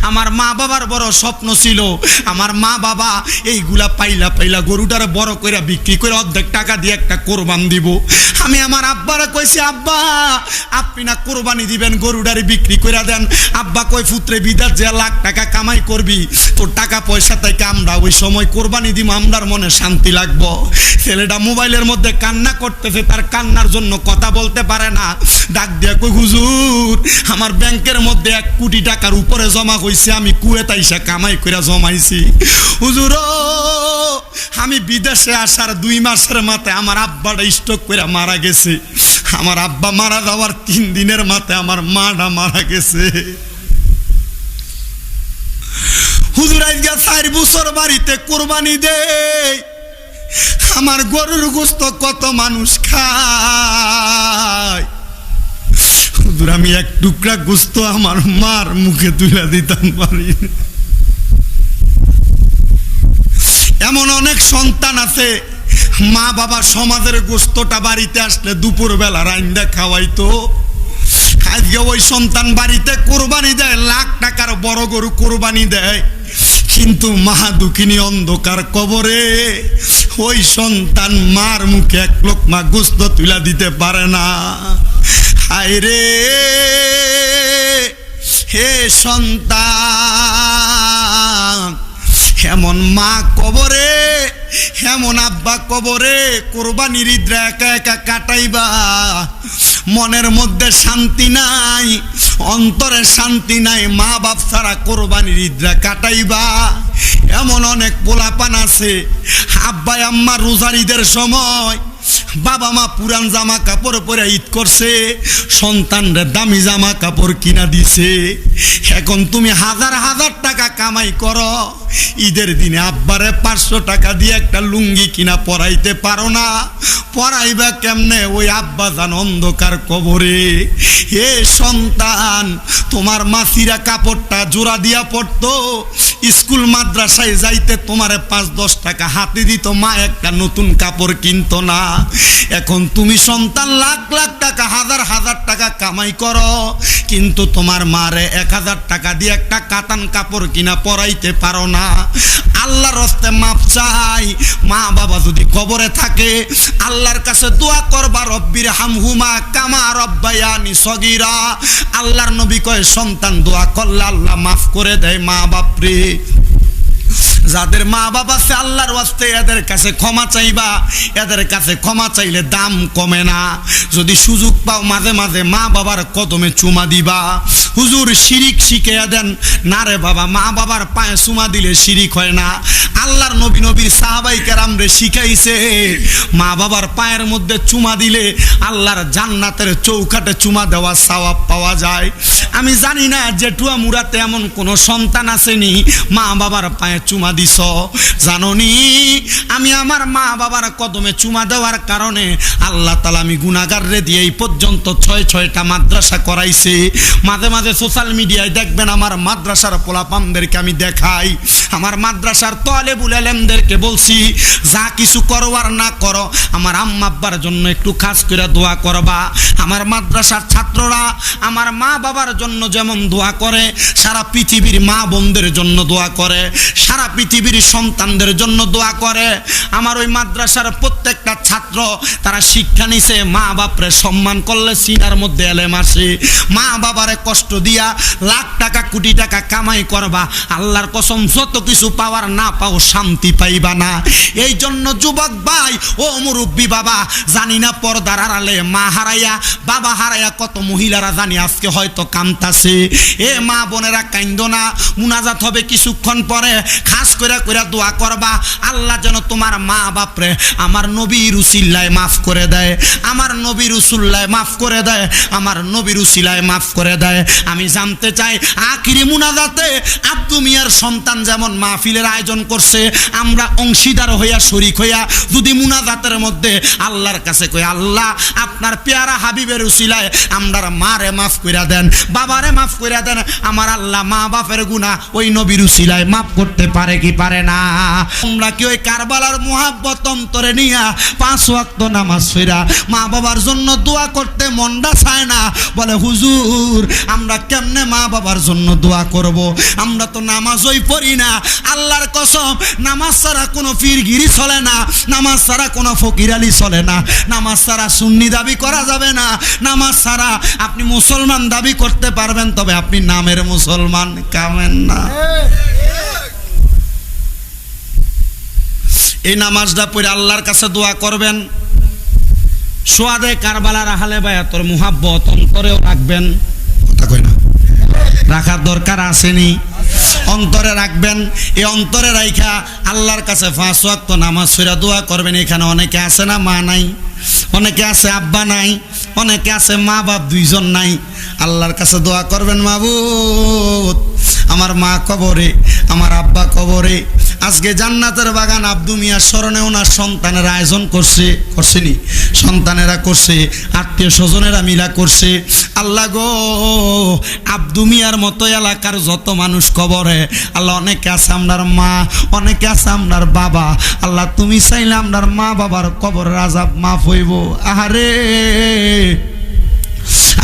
আমার মা বাবার বড় স্বপ্ন ছিল আমার মা বাবা এইগুলা পাইলা পাইলা গরুটারে বড় কইরা বিক্রি করে অর্ধেক টাকা দিয়ে একটা কোরবান দিব। আমি আমার আব্বারে কইছি, আব্বা আপনি না কোরবানি দিবেন, গরুটারে বিক্রি করে দেন। আব্বা কই, পুত্রে বিদাত যে লাখ টাকা কামাই করবি, তোর টাকা পয়সা থেকে আমরা ওই সময় কোরবানি দিব, আমরার মনে শান্তি লাগবো। ছেলেটা মোবাইলের মধ্যে কান্না করতেছে, তার কান্নার জন্য কথা বলতে পারে না। ডাক দিয়া কই, হুজুর আমার ব্যাংকের মধ্যে 1 কোটি টাকার উপরে জমা হইছে, আমি কুয়েত আইসা কামাই করে জমাইছি। হুজুর আমি বিদেশে আসার 2 মাসের মাথায় আমার আব্বাটা স্ট্রোক করে মারা গেছে। আমার আব্বা মারা যাওয়ার 3 দিনের মাথায় আমার মাটা মারা গেছে। হুজুর আজকে 4 বছর বাড়িতে কোরবানি দেই, আমার গরুর গোশত কত মানুষ খায়। হুজুর আমি 1 টুকরা গোশত আমার মার মুখে তুলে দিতাম পারি। এমন অনেক সন্তান আছে মা বাবা সমাজের গোশতটা বাড়িতে আসলে দুপুরবেলা রাইন্দা খাওয়াইতো। আজকে ওই সন্তান বাড়িতে কোরবানি দেয়, লাখ টাকার বড় গরু কোরবানি দেয়, কিন্তু মা দুঃখিনী অন্ধকার কবরে। ওই সন্তান মার মুখে 1 লোকমা গোশত তুলা দিতে পারে না। হায় রে হে সন্তান, এমন মা কবরে, এমন আব্বা কবরে, কোরবানির ঈদরা একা একা কাটাইবা, মনের মধ্যে শান্তি নাই, অন্তরে শান্তি নাই, মা বাপ ছাড়া কোরবানির ঈদরা কাটাইবা। এমন অনেক পোলাপান আছে আব্বা আম্মা রোজার ঈদের সময় বাবা মা পুরান জামা কাপড় পরে ঈদ করছে, সন্তানরা দামি জামা কাপড় কিনা দিছে। এখন তুমি হাজার হাজার টাকা কামাই করো, ঈদের দিনে আব্বারে 500 টাকা দিয়ে একটা লুঙ্গি কিনা পরাইতে পারো না। পরাইবা কেমনে? ওই আব্বা জান অন্ধকার কবরে। হে সন্তান, তোমার মাসিরা কাপড়টা জোড়া দিয়া পড়তো, স্কুল মাদ্রাসায় যাইতে তোমারে 5-10 টাকা হাতে দিত, মা একটা নতুন কাপড় কিনতো না। এখন তুমি সন্তান লাখ লাখ টাকা, হাজার হাজার টাকা কামাই করো, কিন্তু তোমার মারে 1000 টাকা দিয়ে একটা কাতান কাপড় কিনা পরাইতে পারো না। আল্লাহর রাস্তায় মাপ চাই। মা বাবা যদি কবরে থাকে আল্লাহর কাছে দোয়া করবা, রব্বির হামহুমা কামা রব্বায়ানি সগীরা। আল্লাহর নবী কয় সন্তান দোয়া করলে আল্লাহ মাফ করে দেয় মা বাপরে। যাদের মা বাবা আছে আল্লাহর ওয়াস্তে এদের কাছে ক্ষমা চাইবা, এদের কাছে ক্ষমা চাইলে দাম কমে না। যদি সুযোগ পাও মাঝে মাঝে মা বাবার কদমে চুমা দিবা। হুজুর শিরিক শিখিয়ে দেন না রে বাবা, মা বাবার পায়ে চুমা দিলে শিরিক হয় না। আল্লাহর নবী নবীর সাহাবাই কেরাম রে শিখাইছে মা বাবার পায়ের মধ্যে চুমা দিলে আল্লাহর জান্নাতের চৌকাটে চুমা দেওয়া সওয়াব পাওয়া যায়। আমি জানি না জেঠুয়া মুরাতে এমন কোন সন্তান আসেনি মা বাবার পায়ে চুমা দিছ। জানোনি আমি আমার মা বাবার কদমে চুমা দেওয়ার কারণে আল্লাহ তাআলা আমি গুনাহগার রে দিয়ে এই পর্যন্ত 6টা মাদ্রাসা করাইছে। মাঝে মাঝে সোশ্যাল মিডিয়ায় দেখবেন আমার মাদ্রাসার পোলাপানদেরকে আমি দেখাই, আমার মাদ্রাসার তালেবুল ইলমদেরকে বলছি যা কিছু করো আর না করো আমার আম্মা আব্বার জন্য একটু খাস করে দোয়া করবা। আমার মাদ্রাসার ছাত্ররা আমার মা বাবার জন্য যেমন দোয়া করে, সারা পৃথিবীর মা বোনদের জন্য দোয়া করে, সারা পৃথিবীর সন্তানদের জন্য দোয়া করে। আমার ওই মাদ্রাসার প্রত্যেকটা ছাত্র তারা শিক্ষা নিছে মা বাপরে সম্মান করলে সিনার মধ্যে এলেম আসে। মা বাবারে কষ্ট দিয়া লাখ টাকা কোটি টাকা কামাই করবা, আল্লাহর কসম যত কিছু পাওয়ার না পাও শান্তি পাইবা না। এই জন্য যুবক ভাই ও মুরব্বী বাবা, জানি না পর্দার আড়ালে মা হারাইয়া বাবা হারাইয়া কত মহিলারা জানি আজকে হয়তো কামতাছে। এ মা বোনেরা কাইন্দো না, মুনাজাত হবে কিছুক্ষণ পরে, খাস করে করে দোয়া করবা আল্লাহ যেন তোমার মা বাপরে আমার নবীর উসিলায় মাফ করে দেয়, আমার নবীর উসুল্লায় মাফ করে দেয়, আমার নবীর উসিলায় মাফ করে দেয়। আমি জানতে চাই আখিরি মুনাজাতে আব্দু মিয়ার সন্তান যেমন এমন মাহফিলের আয়োজন করছে, আমরা অংশীদার হইয়া শরীক হইয়া যদি মুনাজাতের মধ্যে আল্লাহর কাছে কই, আল্লাহ আপনার পেয়ারা হাবিবের উসিলায় আমরার মারে মাফ কইরা দেন, বাবারে মাফ কইরা দেন, আমার আল্লাহ মা বাপের গুনাহ ওই নবীর উসিলায় মাফ করতে পারে কি পারে না? আমরা কি ওই কারবালার মুহাব্বত অন্তরে নিয়া 5 ওয়াক্ত নামাজ পড়া মা বাবার জন্য দোয়া করতে মনটা চায় না? বলে হুজুর আমরা কেমনে মা বাবার জন্য দোয়া করব? আমরা তো নামাজই পড়ি না। আল্লাহর কসম, নামাজ ছাড়া কোনো পীরগিরি চলে না, নামাজ ছাড়া কোনো ফকির আলী চলে না, নামাজ ছাড়া সুন্নি দাবি করা যাবে না, নামাজ ছাড়া আপনি মুসলমান দাবি করতে পারবেন, তবে আপনি নামের মুসলমান, কামেন না। এই নামাজটা পড়ে আল্লাহর কাছে দোয়া করবেন। সোয়াদে কারবালার আহলে বায়াতের মুহাব্বত অন্তরেও রাখবেন, কথা কই না, রাখার দরকার আসেনি, অন্তরে রাখবেন। এই অন্তরে রাইখা আল্লাহর কাছে 5 ওয়াক্ত নামাজ পড়া দোয়া করবেন। এখানে অনেকে আছে না মা নাই, অনেকে আছে আব্বা নাই, অনেকে আছে মা বাপ দুইজন নাই। আল্লাহর কাছে দোয়া করবেন, মাবুদ আমার মা কবরে, আমার আব্বা কবরে, আজকে জান্নাতের বাগান আব্দু মিয়ার স্মরণে ওনার সন্তানের আয়োজন করছেনি, সন্তানেরা করছে, আত্মীয় স্বজনেরা মিলা করছে। আল্লাহ গো, আব্দু মিয়ার মতো এলাকার যত মানুষ কবরে, আল্লাহ অনেকে আছে আপনার মা, অনেকে আছে আপনার বাবা, আল্লাহ তুমি চাইলে আপনার মা বাবার কবরের আযাব মাফ হইব। আহারে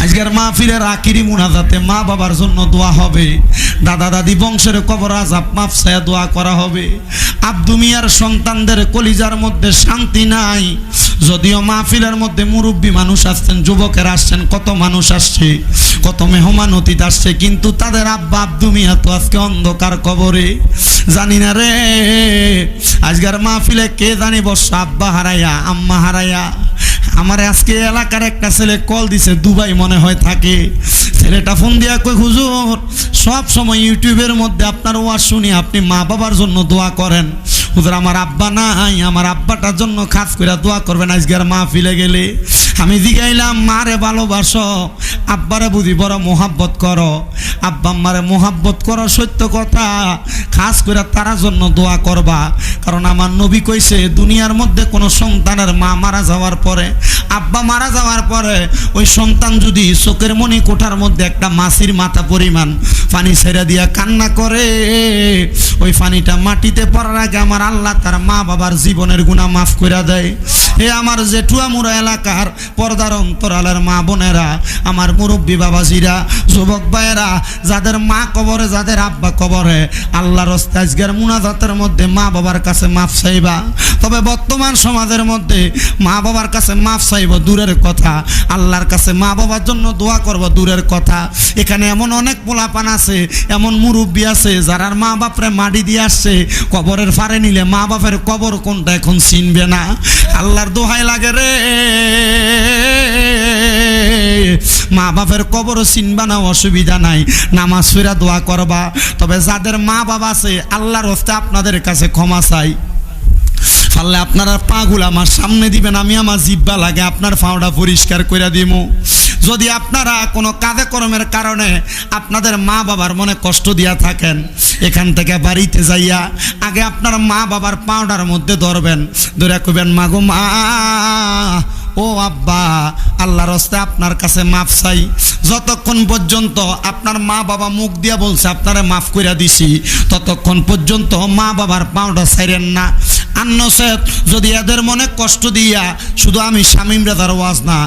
আজকের মাহফিলের আখিরি মুনাজাতে মা বাবার জন্য দোয়া হবে, দাদা দাদি বংশের কবর আযাব মাফ চাইয়া দোয়া করা হবে। আব্দু মিয়ার সন্তানদের কলিজার মধ্যে শান্তি নাই। যদিও মাহফিলের মধ্যে মুরব্বী মানুষ আসছেন, যুবকের আসছেন, কত মানুষ আসছে, কত মেহমান অতিথি আসছে, কিন্তু তাদের আব্বা আব্দু মিয়া তো আজকে অন্ধকার কবরে। জানি না রে আজকের মাহফিলে কে জানি বস আব্বা হারাইয়া আম্মা হারাইয়া। আমার আজকে এলাকার একটা ছেলে কল দিছে, দুবাই মনে হয় থাকে। ছেলেটা ফোন দিয়া কই, হুজুর সব সময় ইউটিউবের মধ্যে আপনার ওয়াজ শুনি, আপনি মা বাবার জন্য দোয়া করেন। হুজুর আমার আব্বা নাই, আমার আব্বাটার জন্য খাস করে দোয়া করবেন আজকের মাহফিলে গেলে। আমি জিগাইলাম, মারে ভালোবাসো, আব্বারে বুঝি বড় মোহাব্বত করো, আব্বা আম্মারে মোহাব্বত করো, সত্য কথা, খাস করে তার জন্য দোয়া করবা। কারণ আমার নবী কইছে, দুনিয়ার মধ্যে কোনো সন্তানের মা মারা যাওয়ার পরে, আব্বা মারা যাওয়ার পরে, ওই সন্তান যদি চোখের মনি কোঠার মধ্যে একটা মাছির মাথা পরিমাণ পানি ছেড়ে দিয়া কান্না করে, ওই পানিটা মাটিতে পড়ার আগে আমার আল্লাহ তার মা বাবার জীবনের গুনাহ মাফ করে দেয়। হে আমার জেঠুয়ামুড়া এলাকার পর্দার অন্তরালের মা বোনেরা, আমার মুরব্বী বাবাজিরা, যুবক ভাইয়েরা, যাদের মা কবরে, যাদের আব্বা কবরে, আল্লাহর রাস্তায় আজকের মুনাজাতের মধ্যে মা বাবার কাছে মাফ চাইবা। তবে বর্তমান সমাজের মধ্যে মা বাবার কাছে মাফ চাইব দূরের কথা, আল্লাহর কাছে মা বাবার জন্য দোয়া করব দূরের কথা। এখানে এমন অনেক পোলাপান আছে, এমন মুরব্বী আছে, যারা মা বাপরে মাটি দিয়ে আসছে, কবরের ফারে নিলে মা বাপের কবর কোনটা এখন চিনবে না। আল্লাহর দোহাই লাগে রে, মা বাপের কবর চিনবা না, অসুবিধা নাই, নামাজ পড়া দোয়া করবা। তবে যাদের মা বাবা আছে, আল্লাহর রাস্তায় আপনাদের কাছে ক্ষমা চাই, পারলে আপনারা পাগুলো আমার সামনে দিবেন, আমি আমার জিব্বা লাগে আপনার পাওটা পরিষ্কার করে দিব। যদি আপনারা কোনো কাজে কর্মের কারণে আপনাদের মা বাবার মনে কষ্ট দিয়া থাকেন, এখান থেকে বাড়িতে যাইয়া আগে আপনার মা বাবার পাউডার মধ্যে ধরবেন, ধরে কইবেন, মাগো মা, ও আব্বা, আল্লাহর রাস্তায় আপনার কাছে মাফ চাই। যতক্ষণ পর্যন্ত আপনার মা বাবা মুখ দিয়া বলছে আপনারা মাফ কইরা দিছি, ততক্ষণ পর্যন্ত মা বাবার পাউডার ছাইরেন না। আন্নসেত যদি এদের মনে কষ্ট দিয়া, শুধু আমি শামীম রেজার ওয়াজ না,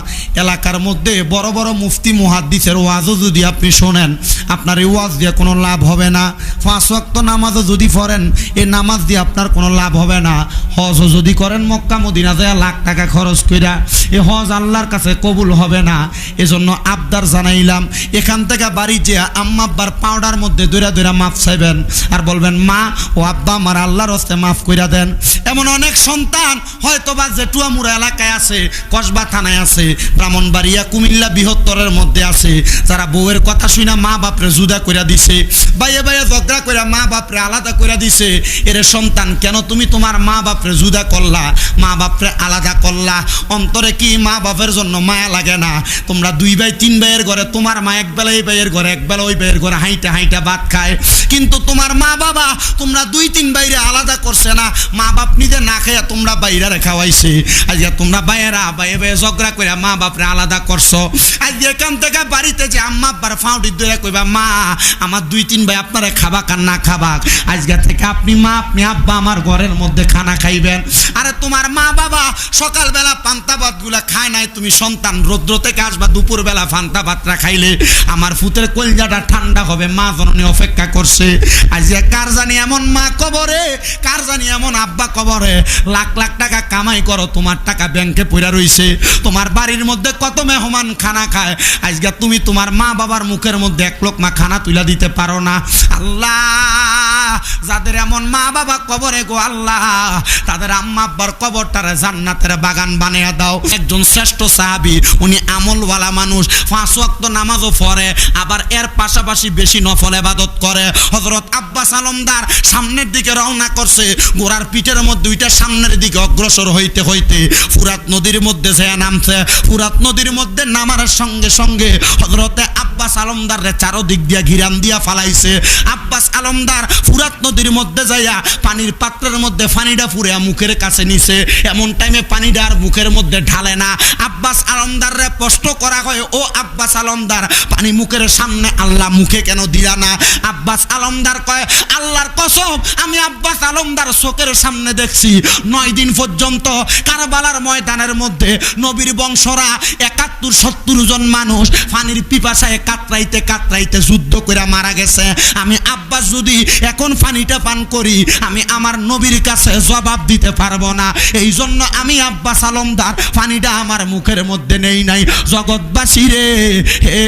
এলাকার মধ্যে বড় বড় মুফতি মুহাদ্দিসের ওয়াজও যদি আপনি শোনেন, আপনার এই ওয়াজ দিয়ে কোনো লাভ হবে না। 5 ওয়াক্ত নামাজও যদি পড়েন, এই নামাজ দিয়ে আপনার কোনো লাভ হবে না। হজও যদি করেন মক্কা মদিনা যায় লাখ টাকা খরচ কইরা, এই হজ আল্লাহর কাছে কবুল হবে না। এজন্য আবদার জানাইলাম, এখান থেকে বাড়ি যে আম্মা আব্বার পাউডার মধ্যে দৈরা দৈরা মাফ চাইবেন, আর বলবেন, মা ও আব্বা আমার আল্লাহর হস্তে মাফ কইরা দেন। এমন অনেক সন্তান হয়তোবা জেঠুয়ামুড়া এলাকায় আছে, কসবা থানায় আছে, ব্রাহ্মণবাড়িয়া কুমিল্লা বৃহত্তরের মধ্যে আছে, যারা বউয়ের কথা শুনা মা বাপরে জুদা কইরা দিছে, বাইয়ে বাইয়ে ঝগড়া কইরা মা বাপরে আলাদা কইরা দিছে। এর সন্তান কেন তুমি তোমার মা বাপরে জুদা করলা, মা বাপরে আলাদা করলা? অন্তরে কি মা বাপের জন্য মায়া লাগে না? তোমরা 2 ভাই 3 ভাইয়ের ঘরে, তোমার মা এক বেলা এই ভাইয়ের ঘরে, এক বেলা ওই ভাইয়ের ঘরে হাইটা হাইটা ভাত খায়, কিন্তু তোমার মা বাবা তোমরা 2-3 বাইরে আলাদা করছে না, মা বাপ নিজে না খাইয়া তোমরা বাইরে খাওয়াইছে। আজকে তোমরা বাইরা বাইরে বাইরে ঝগড়া করে মা বাপরে আলাদা করছো। আজকে এখান থেকে বাড়িতে যে আম্মা আব্বার ফাউডি ধরে কইবা, মা আমার 2-3 ভাই আপনারা খাবা কার না খাবা, আজকে থেকে আপনি মা আপনি আব্বা আমার ঘরের মধ্যে খানা খাইবেন। আরে তোমার মা বাবা সকালবেলা পান্তা ভাত গুলা খায় নাই, তুমি সন্তান রৌদ্র থেকে আসবা দুপুরবেলা পান্তা ভাতটা খাইলে আমার ফুতের কলজাটা ঠান্ডা হবে, মা জননী অপেক্ষা করছে। আজকে কার জানি এমন মা কবরে, কার জানি এমন আব্বা কবরে, লাখ লাখ টাকা কামাই করো, তোমার টাকা ব্যাংকে পড়া রইছে, তোমার বাড়ির মধ্যে কত মেহমান খানা খায়, আজকে তুমি তোমার মা বাবার মুখের মধ্যে 1 লোকমা খানা তুলে দিতে পারো না। আল্লাহ, যাদের এমন মা বাবা কবরে গো আল্লাহ, তাদের আম্মা আব্বার কবরটারে জান্নাতের বাগান বানিয়ে দাও। একজন শ্রেষ্ঠ সাহাবী, উনি আমলওয়ালা মানুষ, 5 ওয়াক্ত নামাজও পড়ে, আবার এর পাশাপাশি বেশি নফল ইবাদত করে। হযরত আব্বাস আলমদার সামনের দিকে রওনা করছে, ঘোড়ার পিঠের মধ্যে ওইটা সামনের দিকে অগ্রসর হইতে হইতে ফুরাত নদীর মধ্যে যেয়ে নামছে। ফুরাত নদীর মধ্যে নামার সঙ্গে সঙ্গে হযরতে আব্বাস আলমদারে চারদিক দিয়া ঘিরান দিয়া ফালাইছে। আব্বাস আলমদার ফুরাত নদীর মধ্যে যাইয়া পানির পাত্রের মধ্যে পানিটা ফুরে মুখের কাছে নিছে, এমন টাইমে পানিটা আর মুখের মধ্যে ঢালে না। আব্বাস আলমদারে প্রশ্ন করা হয়, ও আব্বাস আলমদার, পানি মুখের সামনে আল্লাহ মুখে কেন দিলা না? আব্বাস আলমদার কয়, আল্লাহর কসম আমি আব্বাস আলমদার চোখের সামনে দেখছি 9 দিন পর্যন্ত কারবালার ময়দানের মধ্যে নবীর বংশরা 71-70 জন মানুষ পানির পিপাসায় কাতরাইতে কাতরাইতে যুদ্ধ করে মারা গেছে। আমি আব্বাস যদি এখন পানিটা পান করি, আমি আমার নবীর কাছে জবাব দিতে পারবো না, এই জন্য আমি আব্বাস আলমদার পানিটা আমার মুখের মধ্যে নেই নাই। জগৎবাসী রে, হে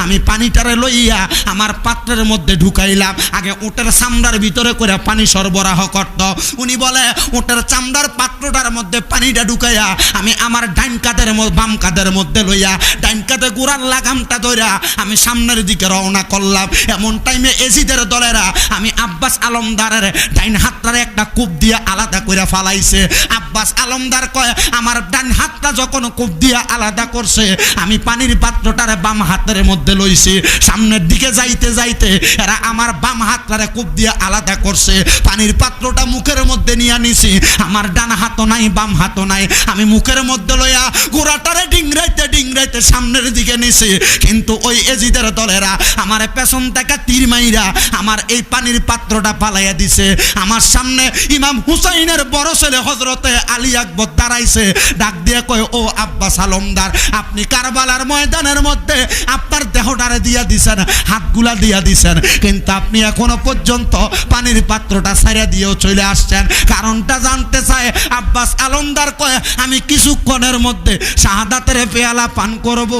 আমি পানিটারে লইয়া আমার পাত্রের মধ্যে ঢুকাইলাম। আগে উটের চামড়ার ভিতরে করে পানি সরবরাহ করত, উনি বলে উটের চামড়ার পাত্রটার মধ্যে পানিটা ঢুকাইয়া আমি আমার ডাইন কাঁধের বাম কাঁধের মধ্যে লইয়া ডাইন কাঁধে গোড়ার লাগামটা ধইরা আমি সামনের দিকে রওনা করলাম। এমন টাইমে এজিদের দলেরা আমি আব্বাস আলমদারের ডাইন হাতটারে একটা কূপ দিয়ে আলাদা করে ফালাইছে। আব্বাস আলমদার কয়, আমার ডান হাতটা যখন কূপ দিয়ে আলাদা করছে, আমি পানির পাত্রটারে বাম হাতের মধ্যে লইছি। সামনের দিকে যাইতে যাইতে এরা আমার বাম হাতটারে কূপ দিয়ে আলাদা করছে, পানির পাত্রটা মুখের মধ্যে নিয়ে নিছি। আমার ডান হাতও নাই বাম হাতও নাই, আমি মুখের মধ্যে লইয়া গোড়াটারে ডিংরাইতে ডিংরাইতে সামনের দিকে নিছি। কিন্তু ওই এজিদের দলেরা আমার পেছন থেকে তীর মাইরা আমার এই পানির পাত্রটা পালাইয়া দিছে। আমার সামনে ইমাম হুসাইনের বড় ছেলে হযরতে আলী আকবর দাঁড়াইছে, ডাক দিয়ে কয়, ও আব্বাস আলমদার, আপনি কারবালার ময়দানের মধ্যে আপনার দেহটারে দিয়া দিছেন, হাতগুলা দিয়া দিছেন, কিন্তু আপনি এখনো পর্যন্ত পানির পাত্রটা ছাইরা দিয়েও চলে আসছেন, কারণটা জানতে চায়। আব্বাস আলমদার কয়, আমি কিছুক্ষণের মধ্যে শাহাদাতের পেয়ালা পান করব,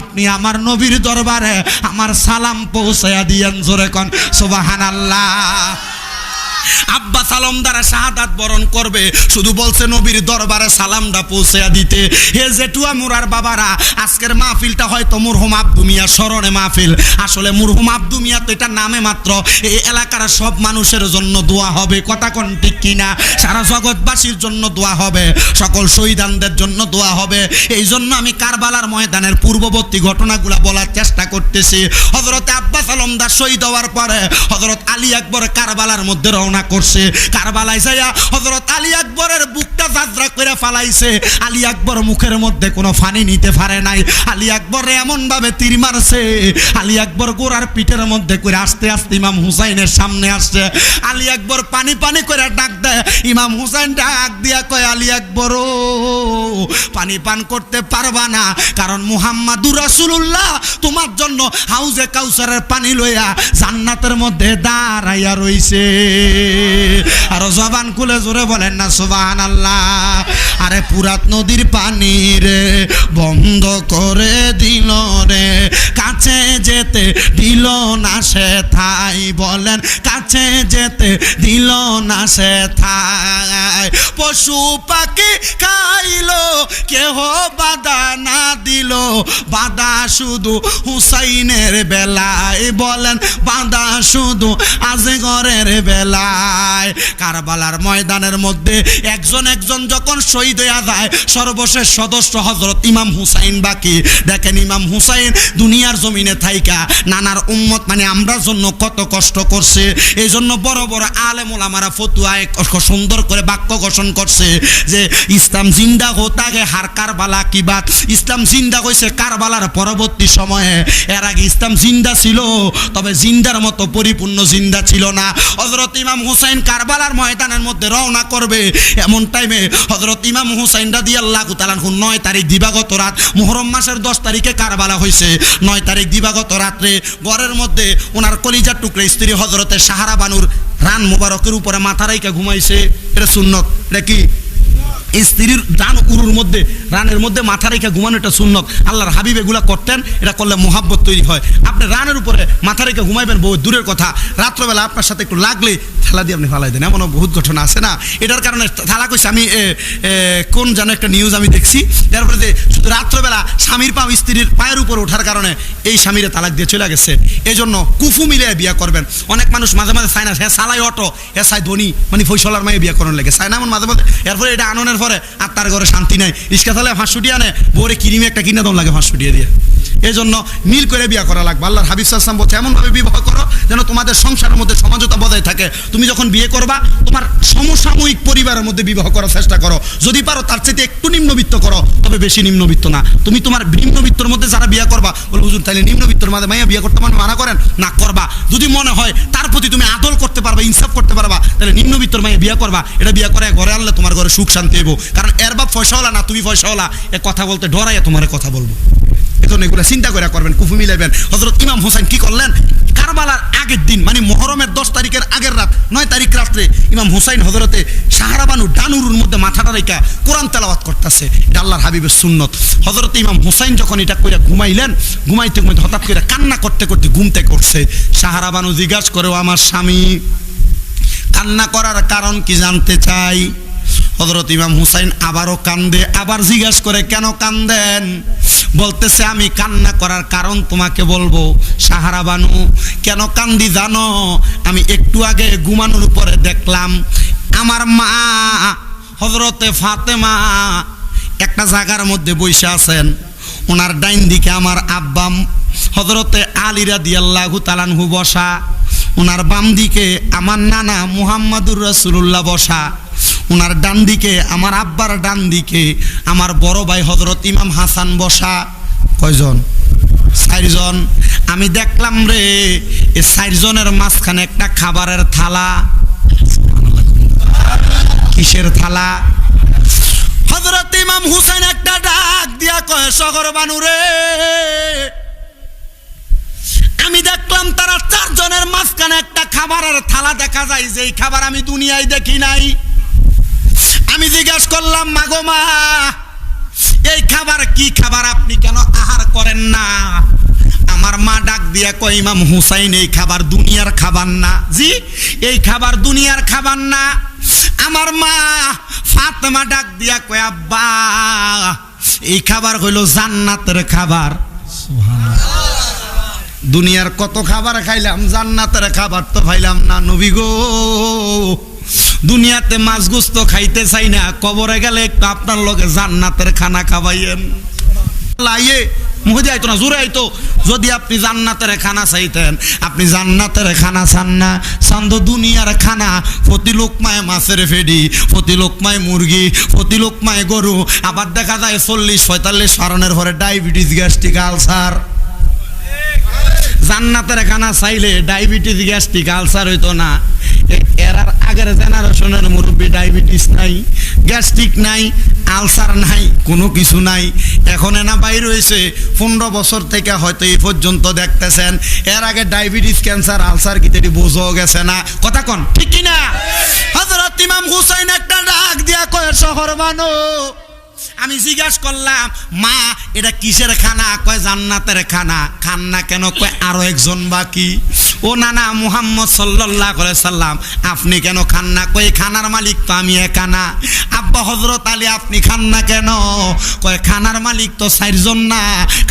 আপনি আমার নবীর দরবারে আমার সালাম পৌঁছায়া দিয়েন। জোরে কোন সুবহানাল্লাহ। আব্বাস আলমদার শাহাদাত বরণ করবে, শুধু বলছে নবীর দরবারে সালামটা পৌঁছায়া দিতে। হে জেঠুয়া মুরার বাবারা, আজকের মাহফিলটা হয়তো মুরহুম আব্দু মিয়া স্মরণে মাহফিল, আসলে মুরহুম আব্দু মিয়া তো এটা নামে মাত্র। এই এলাকার সব মানুষের জন্য দোয়া হবে, কথা কোন ঠিক কিনা? সারা জগৎবাসীর জন্য দোয়া হবে, সকল শহীদানদের জন্য দোয়া হবে। এই জন্য আমি কারবালার ময়দানের পূর্ববর্তী ঘটনাগুলো বলার চেষ্টা করতেছি। হযরতে আব্বাস আলমদার শহীদ হওয়ার পরে হযরত আলী আকবর কারবালার মধ্যে রওনা করছে। কারবালায় যাইয়া হযরত আলী আকবরের বুকটা যাত্রা করে ফালাইছে। আলী আকবর মুখের মধ্যে কোনো পানি নিতে পারে নাই। আলী আকবর এমন ভাবে তীর মারছে, আলী আকবর গোড়ার পিঠের মধ্যে করে আস্তে আস্তে ইমাম হুসাইনের সামনে আসছে। আলী আকবর পানি পানি করে ডাক দেয়, ইমাম হুসাইন ডাক দিয়া কয়, আলী আকবর ও পানি পান করতে পারবা না, কারণ মুহাম্মাদুর রাসূলুল্লাহ তোমার জন্য হাউজে কাউসারের পানি লইয়া জান্নাতের মধ্যে দা দাঁড়াইয়া রইছে। আর জবান খুলে জোরে বলেন না সুবহানাল্লাহ। আরে পুরাত নদীর পানি রে বন্ধ করে দিল রে, কাছে যেতে দিল না সে থাই, বলেন কাছে যেতে দিল না সে থাই। পশু পাখি খাইলো কেহ বাধা না দিল, বাধা শুধু হুসাইনের বেলায়, বলেন বাধা শুধু আজগরের বেলায়। কারবালার ময়দানের মধ্যে একজন একজন যখন শহীদ হয়ে যায়, সর্বশেষ সদস্য হযরত ইমাম হুসাইন বাকি। দেখেন ইমাম হুসাইন দুনিয়ার জমিনে থাইকা নানার উম্মত মানে আমরা জন্য কত কষ্ট করছে। এই জন্য বড় বড় আলেম ওলামারা ফতুয়ায় সুন্দর করে বাক্য ঘোষণ করছে যে ইসলাম জিন্দা হতে আগে হার কারবালা কি বাত। ইসলাম জিন্দা হয়েছে কারবালার পরবর্তী সময়ে, এর আগে ইসলাম জিন্দা ছিল, তবে জিন্দার মতো পরিপূর্ণ জিন্দা ছিল না। হযরত ইমাম হুসাইন কারবালার ময়দানের মধ্যে রওনা করবে, এমন টাইমে হযরত ইমাম হুসাইন রাদিয়াল্লাহু তাআলা 9 তারিখ দিবাগত রাত, মুহররম মাসের 10 তারিখে কারবালা হয়েছে। 9 তারিখ দিবাগত রাত্রে ঘরের মধ্যে ওনার কলিজার টুকরা স্ত্রী হযরতে সাহারা বানুর রান মুবারকের উপরে মাথা রাইকা ঘুমাইছে। এটা সুন্নত। এটা কি? স্ত্রীর ডান উরুর মধ্যে রানের মধ্যে মাথা রেখে ঘুমানো, এটা সুন্নত। আল্লাহর হাবিব এগুলা করতেন, এটা করলে মোহাব্বত তৈরি হয়। আপনি রানের উপরে মাথা রেখে ঘুমাইবেন বহু দূরের কথা, রাত্রবেলা আপনার সাথে একটু লাগলে থালা দিয়ে আপনি ফালাই দেন, এমনও বহুত ঘটনা আছে না। এটার কারণে থালা কইছে আমি কোন যেন একটা নিউজ আমি দেখছি, তারপরে যে শুধু রাত্রবেলা স্বামীর পা স্ত্রীর পায়ের উপর ওঠার কারণে এই স্বামীরে তালাক দিয়ে চলে গেছে। এই জন্য কুফু মিলে বিয়া করবেন। অনেক মানুষ মাঝে মাঝে চায় না, হ্যাঁ সালাই অটো, হ্যাঁ সাই ধনী, মানে ফৈসলার মায়ে বিয়া করার লেগে চায় না, এমন মাঝে মাঝে। এরপরে এটা আননের পরে আর তার ঘরে শান্তি নাই, ইস্কা তাহলে 500 টাকা নেয়, বউরে কিরিমে একটা কিনে দম লাগে 500 টাকা দিয়ে। এই জন্য মিল করে বিয়া করা লাগবে। আল্লাহর হাবিব সাল্লাল্লাহু আলাইহি ওয়াসাল্লাম বলছে এমনভাবে বিবাহ করো যেন তোমাদের সংসারের মধ্যে সমঝোতা বজায় থাকে। তুমি যখন বিয়ে করবা তোমার সমসাময়িক পরিবারের মধ্যে বিবাহ করার চেষ্টা করো, যদি পারো তার চেয়ে একটু নিম্নবিত্ত করো, তবে বেশি নিম্নবিত্ত না। তুমি তোমার নিম্নবিত্তর মধ্যে যারা বিয়ে করবা বলে হুজুর তাহলে নিম্নবিত্তর মধ্যে মাইয়া বিয়ে করতে মানা করেন না, করবা। যদি মনে হয় তার প্রতি তুমি আদল করতে পারবা, ইনসাফ করতে পারবা, তাহলে নিম্নবিত্তর মাইয়া বিয়ে করবা। এটা বিয়ে করে ঘরে আনলে তোমার ঘরে সুখ শান্তি হইব। কারণ এর বাপ পয়সাওয়ালা না, তুমি পয়সাওয়ালা, এ কথা বলতে ডরাইয়া তোমার কথা বলবো। এখন এগুলো চিন্তা করে করবেন, কুফু মিলাইবেন। হযরত ইমাম হুসাইন কি করলেন? কারবালার আগের দিন মানে মুহররমের 10 তারিখের আগের রাত 9 তারিখ রাত্রে ইমাম হুসাইন হযরতে সাহারা বানু ডানুরুর মধ্যে মাথাটা রেখা কোরআন তেলাওয়াত করতেছে। এটা আল্লাহর হাবিবের সুন্নত। হযরত ইমাম হুসাইন যখন এটা কইরা ঘুমাইলেন, ঘুমাইতে ঘুমাইতে হঠাৎ করে কান্না করতে করতে ঘুমতে করছে। সাহারা বানু জিজ্ঞাসা করে, আমার স্বামী কান্না করার কারণ কি জানতে চাই। হযরত ইমাম হুসাইন আবারও কান্দে, আবার জিজ্ঞাসা করে কেন কান্দেন? বলতেছে আমি কান্না করার কারণ তোমাকে বলবো। সাহারা বানু কেন কান্দি জানো? আমি একটু আগে ঘুমানোর উপরে দেখলাম আমার মা হযরতে ফাতেমা একটা জায়গার মধ্যে বসে আছেন, ওনার ডাইন দিকে আমার আব্বা হযরতে আলী রাদিয়াল্লাহু তাআলা আনহু বসা, ওনার বাম দিকে আমার নানা মুহাম্মাদুর রাসূলুল্লাহ বসা, ওনার ডান দিকে আমার আব্বার ডান দিকে আমার বড় ভাই হযরত ইমাম হাসান বসা। কয়জন? 4 জন। আমি দেখলাম রে এই 4 জনের মাঝখানে একটা খাবারের থালা। কিসের থালা? হযরত ইমাম হুসাইন একটা ডাক দিয়া কয়, শহর বানু রে, আমি দেখলাম তারা 4 জনের মাঝখানে একটা খাবারের থালা দেখা যায়, যেই খাবার আমি দুনিয়ায় দেখি নাই। আমি জিজ্ঞাসা করলাম, মাগো মা, এই খাবার কি খাবার? আপনি কেন আহার করেন না? আমার মা ডাক দিয়া কয়, ইমাম হুসাইন এই খাবার দুনিয়ার খাবার না। জি, এই খাবার দুনিয়ার খাবার না। আমার মা ফাতেমা ডাক দিয়া কয়, আব্বা এই খাবার হইল জান্নাতের খাবার। দুনিয়ার কত খাবার খাইলাম, জান্নাতের খাবার তো খাইলাম না। নবী গো, দুনিয়াতে মাছ গোস্ত খাইতে চাই না, কবরে গেলে একটু আপনার লগে জান্নাতের খানা খাওয়াইয়েন। লাইয়ে মুখে আইতো না, জোরে আইতো। যদি আপনি জান্নাতের খানা চাইতেন, আপনি জান্নাতের খানা চান না, চান্দ দুনিয়ার খানা। প্রতি লোকমায় মাছের ফেডি, প্রতি লোকমায় মুরগি, প্রতি লোকমায় গরু। আবার দেখা যায় 40-45 ফারনের ঘরে ডায়াবেটিস, গ্যাস্ট্রিক, আলসার। জান্নাতের খানা চাইলে ডায়াবেটিস, গ্যাস্ট্রিক, আলসার হইতো না। এর আর আগের জেনারেশনের মুরব্বী ডায়াবেটিস নাই, গ্যাস্ট্রিক নাই, আলসার নাই, কোনো কিছু নাই। এখন এনা বাইর হয়েছে 15 বছর থেকে হয়তো এই পর্যন্ত দেখতেছেন। এর আগে ডায়াবেটিস, ক্যান্সার, আলসার কি তেটি বোঝো গেছে না? কথা কন ঠিক কিনা? হযরত ইমাম হুসাইন একটা ডাক দিয়া কয়, শহর বানো। আমি জিজ্ঞাসা করলাম, মা এটা কিসের খানা? কয় জান্নাতের খানা। খান না কেন? কয় আরো একজন বাকি। ও নানা, মুহাম্মদ সাল্লাল্লাহু আলাইহি সাল্লাম আপনি কেন খান না? কয় খানার মালিক তো আমি একা না। আব্বা হযরত আলী আপনি খান না কেন? কয় খানার মালিক তো 4 জন না,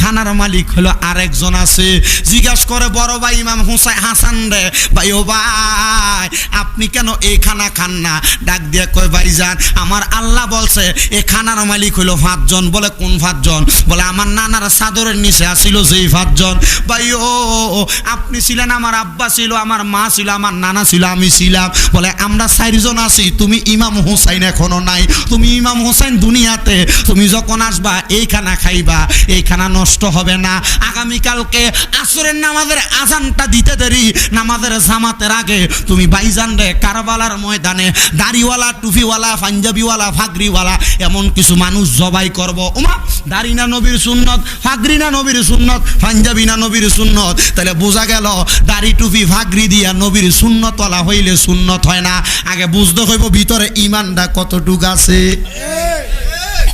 খানার মালিক হলো আরেকজন আছে। জিজ্ঞাসা করে বড় ভাই ইমাম হুসাইন হাসান রে, ভাই ও ভাই আপনি কেন এই খানা খান না? ডাক দিয়ে কয় ভাইজান আমার আল্লাহ বলছে এই খানার মালিক হলো 5 জন। বলে কোন 5 জন? বলে আমার নানার চাদরের নিচে আসিল যেই 5 জন। ভাই ও আপনি ছিলেন, আমার আব্বা ছিল, আমার মা ছিল, আমার নানা ছিল, আমি ছিলাম। বলে আমরা 4 জন আছি, তুমি ইমাম হুসাইন এখনো নাই। তুমি ইমাম হুসাইন দুনিয়াতে তুমি যখন আসবা এই খানা খাইবা, এই খানা নষ্ট হবে না। আগামীকালকে আসরের নামাজের আজানটা দিতে দেরি, নামাজের জামাতের আগে তুমি ভাইজান রে কারবালার ময়দানে দাড়িওয়ালা, টুপিওয়ালা, পাঞ্জাবিওয়ালা, ফাগরিওয়ালা এমন কিছু মানুষ জবাই করব। ওমা, দাড়ি না নবীর সুন্নত, ফাগরি না নবীর সুন্নত, পাঞ্জাবি না নবীর সুন্নত? তাহলে বোঝা গেল দাড়ি টুপি ফাগরি দিয়া নবীর সুন্নতওয়ালা হইলে সুন্নত হয় না। আগে বুঝতে হইব ভিতরে ইমানটা কতটুকু আছে।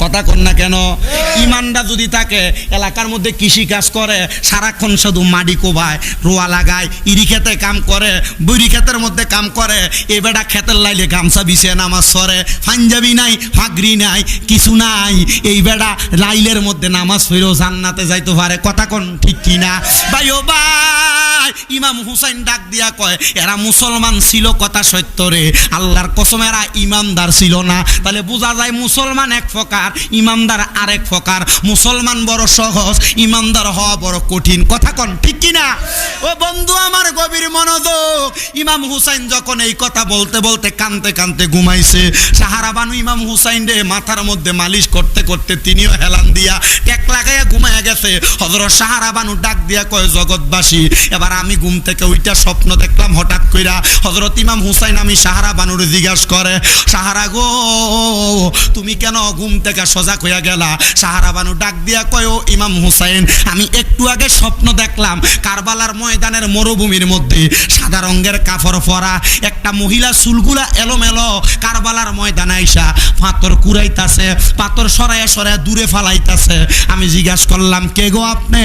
কথা কন না কেন? ইমানটা যদি থাকে, এলাকার মধ্যে কৃষি কাজ করে, সারাক্ষণ শুধু মাটি কোবায়, রোয়া লাগায়, ইরি খেতে কাম করে, বইরি ক্ষেতের মধ্যে কাম করে, এ বেটা খেতের লাইলে গামছা বিছে নামাজ পড়ে, পাঞ্জাবি নাই, ফাগরি নাই, কিছু নাই, এই বেটা লাইলের মধ্যে নামাজ পড়েও জান্নাতে যাইতে পারে। কথা কন ঠিক কিনা? ভাই ও ভাই, ইমাম হুসাইন ডাক দিয়া কয় এরা মুসলমান ছিল, কথা সত্য রে, আল্লাহর কসম এরা ইমানদার ছিল না। তাহলে বোঝা যায় মুসলমান এক প্রকার, ইমানদার আরেক প্রকার। মুসলমান বড় সহজ, ইমানদার হওয়া বড় কঠিন। কথা কন ঠিক কিনা? ও বন্ধু আমার গভীর মনোযোগ। ইমাম হুসাইন যখন এই কথা বলতে বলতে কানতে কানতে ঘুমাইছে, সাহারা বানু ইমাম হুসাইন রে মাথার মধ্যে মালিশ করতে করতে তিনিও হেলান দিয়া টেক লাগাইয়া ঘুমাইয়া গেছে। হযরত সাহারা বানু ডাক দিয়া কয় জগৎবাসী, এবার আমি ঘুম থেকে ওইটা স্বপ্ন দেখলাম হঠাৎ কইরা। হযরত ইমাম হুসাইন আমি সাহারা বানুর জিজ্ঞাসা করে, সাহারা গো তুমি কেন ঘুম থেকে সজাগ হইয়া গেলা? সাহারা বানু ডাক দিয়া কয়, ও ইমাম হুসাইন আমি একটু আগে স্বপ্ন দেখলাম কারবালার ময়দানের মরুভূমির মধ্যে সাদা রঙের কাপড় পরা একটা মহিলা, চুলগুলা এলোমেলো, কারবালার ময়দানে আইসা পাথর কুড়াইতাছে, পাথর সরাইয়া সরাইয়া দূরে ফালাইতাছে। আমি জিজ্ঞাসা করলাম কে গো আপনি?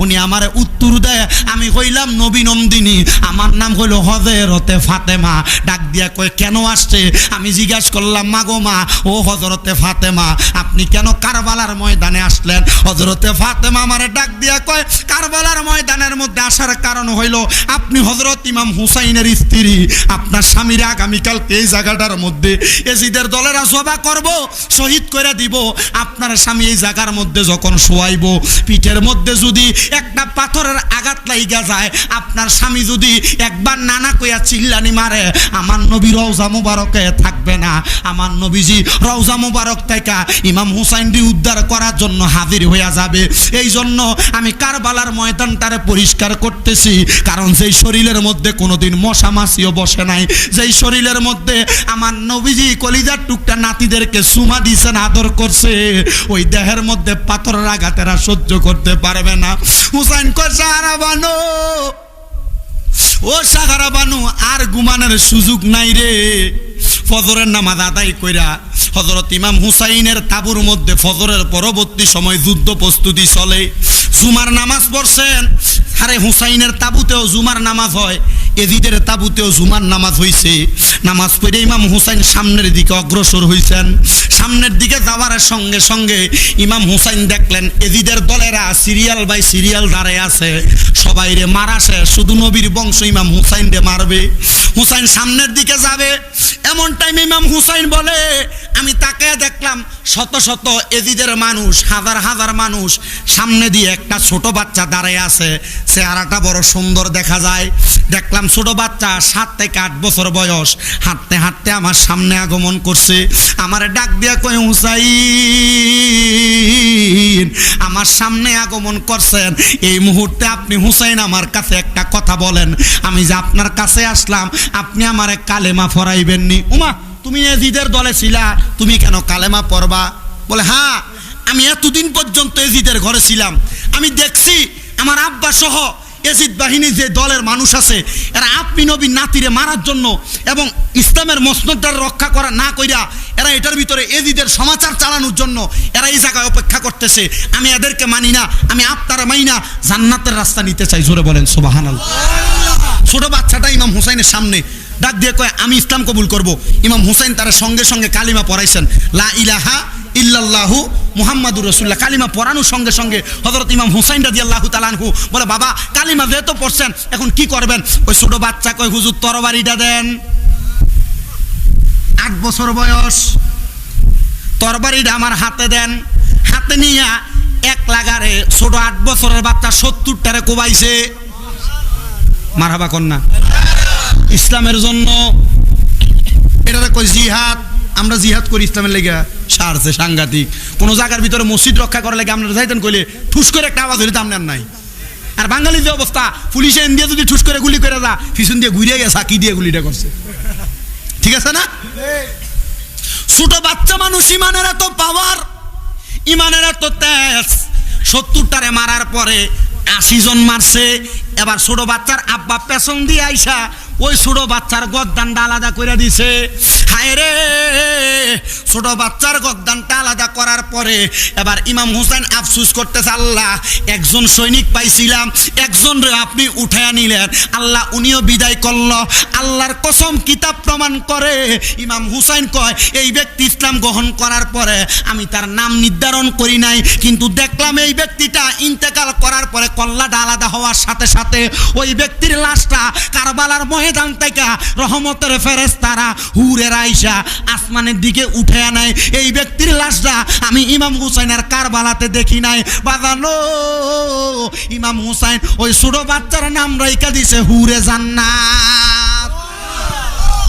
উনি আমারে উত্তর দেয়, আমি কইলাম নবী নন্দিনী, আমার নাম হইল হযরতে ফাতেমা। ডাক দিয়া কয় কেন আসছে? আমি জিজ্ঞাসা করলাম মা গো মা, ও হযরতে ফাতেমা আপনি কেন কারবালার ময়দানে আসলেন? হযরতে ফাতেমা আমারে ডাক দিয়া কয় কারবালার ময়দানের মধ্যে আসার কারণ হইল আপনি হযরত ইমাম হুসাইনের স্ত্রী, আপনার স্বামীর আগামীকালকে এই জায়গাটার মধ্যে এজিদের দলেরা জবা করব, শহীদ করে দিব। আপনার স্বামী এই জায়গার মধ্যে যখন শোয়াইব, পিঠের মধ্যে যদি একটা পাথরের আঘাত লাইগা যায়, আপনার স্বামী যদি একবার নানা কইয়া চিল্লানি মারে, আমার নবী রওজা মুবারকে থাকবে না। আমার নবীজি রওজা মুবারক থেকে ইমাম হুসাইনকে উদ্ধার করার জন্য হাজির হইয়া যাবে। এই জন্য আমি কারবালার ময়দানটারে পরিষ্কার করতেছি, কারণ যেই শরীরের মধ্যে কোনোদিন মশা মাছিও বসে নাই, যেই শরীরের মধ্যে আমার নবীজি কলিজার টুকটা নাতিদেরকে সুমা দিয়েছেন, আদর করছে, ওই দেহের মধ্যে পাথরের আঘাতেরা সহ্য করতে পারবে না। হুসাইন কয় সাহারা বানু, ও সাহারা বানু আর ঘুমানোর সুযোগ নাই রে। ফজরের নামাজ আদায় কইরা হযরত ইমাম হুসাইনের তাবুর মধ্যে ফজরের পরবর্তী সময় যুদ্ধ প্রস্তুতি চলে। জুমার নামাজ পড়ছেন, আরে হুসাইনের তাবুতেও জুমার নামাজ হয়, এজিদের তাবুতেও জুমার নামাজ হইছে। নামাজ পড়ে ইমাম হুসাইন সামনের দিকে অগ্রসর হইছেন। সামনের দিকে যাওয়ার সঙ্গে সঙ্গে ইমাম হুসাইন দেখলেন এজিদের দলেরা সিরিয়াল বাই সিরিয়াল দাঁড়ায় আছে, সবাই রে মারা শেষ, শুধু নবীর বংশ ইমাম হুসাইন রে মারবে। হুসাইন সামনের দিকে যাবে, এমন টাইমে ইমাম হুসাইন বলে আমি তাকে দেখলাম শত শত এজিদের মানুষ, হাজার হাজার মানুষ, সামনে দিয়ে একটা ছোট বাচ্চা দাঁড়িয়ে আছে, চেহারাটা বড় সুন্দর দেখা যায়। দেখলাম ছোট বাচ্চা 7 থেকে 8 বছর বয়স, হাঁটতে হাঁটতে আমার সামনে আগমন করছে। আমারে ডাক দিয়া কয়, হুসাইন, আমার সামনে আগমন করছেন, এই মুহূর্তে আপনি হুসাইন আমার কাছে একটা কথা বলেন, আমি যে আপনার কাছে আসলাম আপনি আমারে কালেমা পড়াইবেননি? উমা, তুমি এজিদের দলে ছিলা, তুমি কেন কালেমা পড়বা? বলে, হ্যাঁ, আমি এতদিন পর্যন্ত এজিদের ঘরে ছিলাম, আমি দেখছি আমার আব্বা সহ এজিদ বাহিনী যে দলের মানুষ আছে, এরা আপনি নবীর নাতিরে মারার জন্য এবং ইসলামের মসনদটার রক্ষা করা না কইরা এরা এটার ভিতরে এজিদের সমাচার চালানোর জন্য এরা এই জায়গায় অপেক্ষা করতেছে। আমি এদেরকে মানি না, আমি আপনারা মানি না, জান্নাতের রাস্তা নিতে চাই। জোরে বলেন সুবহানাল্লাহ। ছোট বাচ্চাটা ইমাম হুসাইনের সামনে ডাক দিয়ে কয়, আমি ইসলাম কবুল করব। ইমাম হুসাইন তার সঙ্গে সঙ্গে কালিমা পড়াইছেন, লা ইলাহা ইল্লাল্লাহু মুহাম্মাদুর রাসূলুল্লাহ। কালিমা পড়ানোর সঙ্গে সঙ্গে হযরত ইমাম হুসাইন রাদিয়াল্লাহু তাআলা আনহু বলে, বাবা কালিমা যেহেতু পড়ছেন এখন কি করবেন? ওই ছোট বাচ্চা কয়, হুজুর তরবারিটা দেন। 8 বছর বয়স, তরবারিটা আমার হাতে দেন। হাতে নিয়ে এক লাগারে ছোট 8 বছরের বাচ্চা 70টারে কোবাইছে। মারহাবা কন্যা। ইসলামের জন্য এটা কই জিহাদ। আমরা জিহাদ করি ইসলামের লেগে, সারছে সাংঘাতিক। কোন জায়গার ভিতরে মসজিদ রক্ষা করার লেগে আপনারা যাইতেন কইলে ঠুস করে একটা আওয়াজ হইলে তো আপনার নাই। আর বাঙালির যে অবস্থা, পুলিশে ইন্ডিয়া যদি ঠুস করে গুলি করে যা, পিছন দিয়ে ঘুরে গেছে, কি দিয়ে গুলিটা করছে, ঠিক আছে না? ছোট বাচ্চা মানুষ, ইমানের এত পাওয়ার, ইমানের এত তেজ। 70টারে মারার পরে 80 জন মারছে। এবার ছোট বাচ্চার আব্বা পেছন দিয়ে আইসা ওই ছোট বাচ্চার গদ্দানটা আলাদা করে দিছে। হায় রে, ছোট বাচ্চার গদ্দানটা আলাদা করার পরে এবার ইমাম হুসাইন আফসোস করতেছে, আল্লাহ, একজন সৈনিক পাইছিলাম, একজন রে আপনি উঠায়া নিলেন, আল্লাহ উনিও বিদায় করল। আল্লাহর কসম, কিতাব প্রমাণ করে, ইমাম হুসাইন কয়, এই ব্যক্তি ইসলাম গ্রহণ করার পরে আমি তার নাম নির্ধারণ করি নাই, কিন্তু দেখলাম এই ব্যক্তিটা ইন্তেকাল করার পরে কল্লাটা আলাদা হওয়ার সাথে সাথে ওই ব্যক্তির লাশটা কারবালার ময়দান থেকে রহমতের ফেরেশতারা হুরে আইসা আসমানের দিকে উঠে আনায়। এই ব্যক্তির লাশটা আমি ইমাম হুসাইনের কারবালাতে দেখি নাই। বাগানো ইমাম হুসাইন ওই ছোট বাচ্চার নাম রাইখা দিছে হুরে জান্নাত।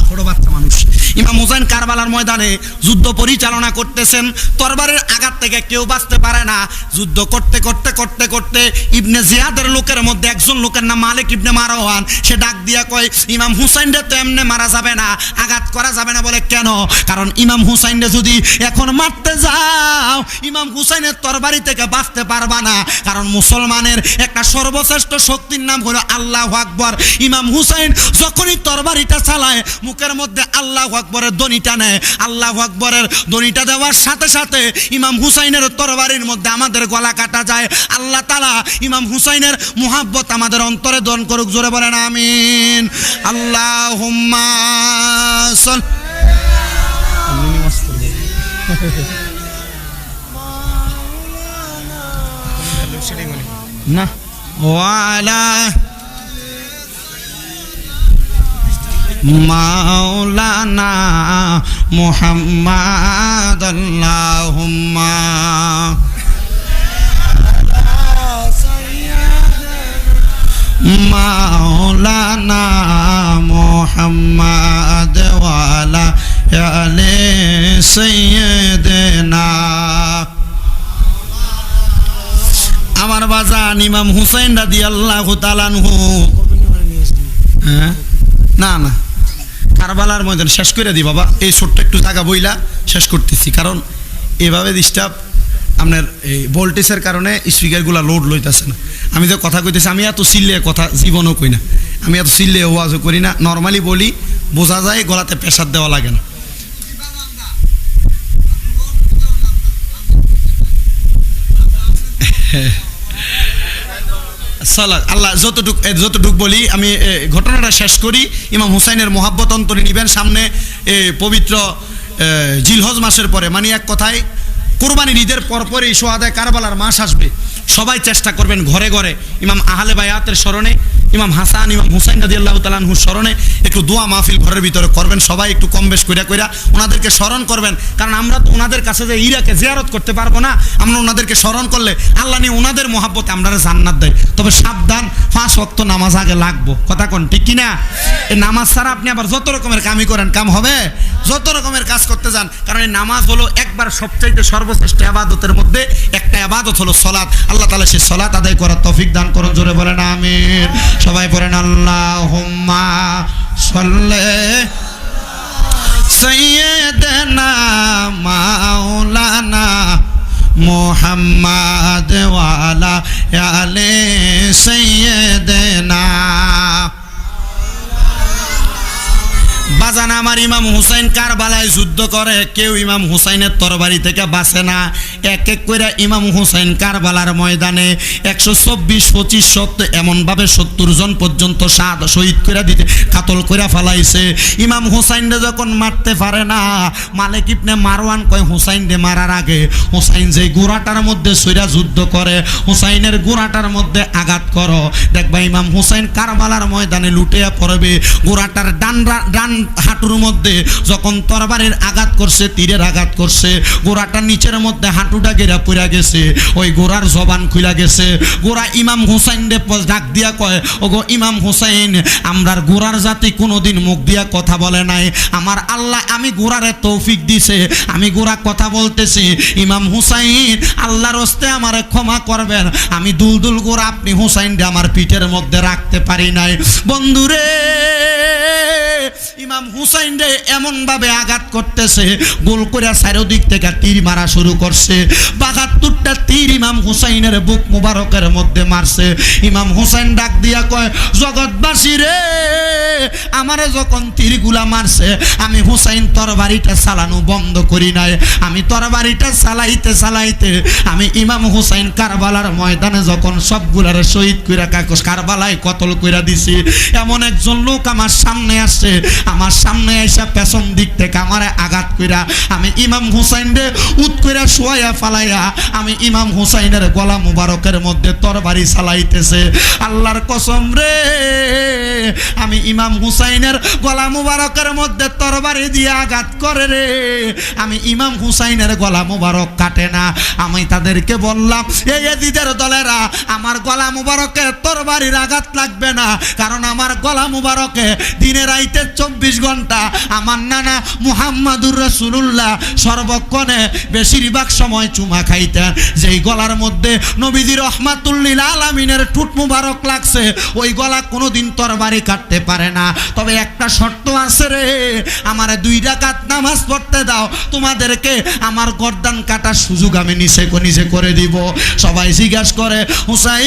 ছোট বাচ্চা মানুষ। ইমাম হুসাইন কারবালার ময়দানে যুদ্ধ পরিচালনা করতেছেন, তরবারের আঘাত থেকে কেউ বাঁচতে পারে না। যুদ্ধ করতে করতে করতে করতে ইবনে জিয়াদের লোকের মধ্যে একজন লোকের নাম মালিক ইবনে মারওয়ান, সে ডাক দিয়া কয়, ইমাম হুসাইনরে তো এমনি মারা যাবে না, আঘাত করা যাবে না। বলে, কেন? কারণ ইমাম হুসাইনরে যদি এখন মারতে যাও, ইমাম হুসাইনের তরবারি থেকে বাঁচতে পারবা না, কারণ মুসলমানের একটা সর্বশ্রেষ্ঠ শক্তির নাম হলো আল্লাহু আকবার। ইমাম হুসাইন যখনই তরবারিটা চালায়, মুখের মধ্যে আল্লাহু আকবরের ধ্বনিটা নেয়, আল্লাহু আকবরের ধ্বনিটা দেওয়ার সাথে সাথে ইমাম হুসাইনের তরবারির মধ্যে আমাদের গলা কাটা যায়। আল্লাহ তাআলা ইমাম হুসাইনের মুহাব্বত আমাদের অন্তরে দান করুক। জোরে বলেন আমিন। আল্লাহুম্মা না ওয়ালা মাওলানা মুহাম্মাদ আল্লাহুম্মা মাওলানা মুহাম্মাদ ওয়ালা আলে সাইয়্যিদিনা। আমার বাজান ইমাম হুসাইন রাদিয়াল্লাহু তাআলা আনহু, না না কারবালার ময়দান শেষ করে দিই বাবা, এই ছোট্ট একটু জায়গা বইলা শেষ করতেছি, কারণ এভাবে ডিস্টার্ব আপনার এই ভোল্টেজের কারণে স্পিকারগুলো লোড লইতেছে না। আমি তো কথা কইতেছি, আমি এত চিল্লিয়ে কথা জীবনও কই না, আমি এত চিল্লিয়ে ওয়াজও করি না, নর্মালি বলি, বোঝা যায়, গলাতে প্রেশার দেওয়া লাগে না। আল্লাহ যতটুক বলি আমি ঘটনাটা শেষ করি। ইমাম হুসাইনের মোহাব্বত অন্তরে নিবেন। সামনে পবিত্র জিলহজ মাসের পরে, মানে এক কথায় কোরবানির ঈদের পরপরই সোহাদায়ে কারবালার মাস আসবে। সবাই চেষ্টা করবেন ঘরে ঘরে ইমাম আহলে বায়াতের স্মরণে ইমাম হাসান ইমাম হুসাইন রাদিয়াল্লাহু তাআলা আনহুর স্মরণে একটু দোয়া মাহফিল ঘরের ভিতরে করবেন, সবাই একটু কম বেশ কইরা ওনাদেরকে স্মরণ করবেন। কারণ আমরা তো ওনাদের কাছে যে ইরাকে জিয়ারত করতে পারবো না, আমরা ওনাদেরকে স্মরণ করলে আল্লাহ নিয়ে ওনাদের মহাব্বতে আমরা জান্নাত দেয়। তবে সাবধান, 5 ওয়াক্ত নামাজ আগে লাগবো, কথা কোন ঠিক কিনা? এই নামাজ ছাড়া আপনি আবার যত রকমের কামই করেন কাম হবে, যত রকমের কাজ করতে যান। কারণ এই নামাজ হলো একবার সবচাইতে সর্বশ্রেষ্ঠ ইবাদতের মধ্যে একটা ইবাদত হলো সালাত। আল্লাহ তাআলা সেই সালাত আদায় করার তৌফিক দান করুন, জোরে বলেন আমিন। সবাই পড়েন আল্লাহুম্মা সাল্লি সাইয়্যিদানা মাওলানা মুহাম্মাদ ওয়া আলা আলি সাইয়্যিদানা। বাজান আমার ইমাম হুসাইন কারবালায় যুদ্ধ করে, কেউ ইমাম হুসাইনের তরবারি থেকে বাঁচে না। এক এক করে ইমাম হুসাইন কারবালার ময়দানে 124, 25, 70 এমনভাবে 70 জন পর্যন্ত শহীদ করে দিতে কাতল করে ফেলাইছে। ইমাম হুসাইনরে যখন মারতে পারে না, মালিক ইবনে মারওয়ান কয় হুসাইনরে মারার আগে হুসাইন যে গোড়াটার মধ্যে সইরা যুদ্ধ করে, হুসাইনের গোড়াটার মধ্যে আঘাত করো, দেখবা ইমাম হুসাইন কারবালার ময়দানে লুটিয়ে পড়বে। গোড়াটার ডান হাঁটুর মধ্যে যখন তরবারির আঘাত করছে, তীরের আঘাত করছে, গোড়াটা নিচের মধ্যে হাঁটুটা গেরা পড়ে গেছে, ওই গোড়ার জবান খুলে গেছে। গোড়া ইমাম হুসাইন রে ডাক দিয়া কয়, ওগো ইমাম হুসাইন, আমরার গোড়ার জাতি কোনোদিন মুখ দিয়া কথা বলে নাই, আমার আল্লাহ আমি গোড়ারে তৌফিক দিছে, আমি গোড়া কথা বলতেছি। ইমাম হুসাইন আল্লাহর হস্তে আমারে ক্ষমা করবেন, আমি দুলদুল গোড়া আপনি হুসাইন রে আমার পিঠের মধ্যে রাখতে পারি নাই। বন্ধুরে ইমাম হুসাইন রে এমন ভাবে আঘাত করতেছে, গোল করে চারিদিক থেকে তীর মারা শুরু করছে। 72টা তীর ইমাম হুসাইনের বুক মুবারকের মধ্যে মারছে। ইমাম হুসাইন ডাক দিয়া কয়, জগৎবাসী রে, আমারে যখন তীরগুলা মারছে আমি হুসাইন তরবারিটা চালানো বন্ধ করি নাই, আমি তরবারিটা চালাইতে চালাইতে আমি ইমাম হুসাইন কারবালার ময়দানে যখন সবগুলারে শহীদ কইরা কারবালায় কতল কইরা দিছি, এমন একজন লোক আমার সামনে আসছে, আমার সামনে আইসা পেছন দিক থেকে আমারে আঘাত কইরা আমি ইমাম হুসাইন রে উত কইরা শোয়া ফালাইয়া আমি ইমাম হুসাইনের গলা মুবারকের মধ্যে তরবারি চালাইতেছে। আল্লাহর কসম রে, আমি ইমাম হুসাইনের গলা মুবারকের মধ্যে তরবারি দিয়ে আঘাত করে রে, আমি ইমাম হুসাইনের গলা মুবারক কাটে না। আমি তাদেরকে বললাম, এই এজিদের দলেরা, আমার গলা মুবারকে তরবারির আঘাত লাগবে না, কারণ আমার গলা মুবারকে দিনে রাইতে 24 ঘন্টা আমার নানা মুহাম্মাদুর রাসূলুল্লাহ সর্বক্ষণে বেশিরভাগ সময় চুমা খাইতেন। যেই গলার মধ্যে নবীজি রহমাতুল লিল আলামিনের ঠোঁট মুবারক লাগছে, ওই গলা কোনোদিন তরবারি কাটতে পারে না। তবে একটা শর্ত আছে রে, আমার 2 রাকাত নামাজ পড়তে দাও, তোমাদেরকে আমার গর্দান কাটার সুযোগ আমি নিচে করে দিব। সবাই জিজ্ঞাসা করে, হুসাইন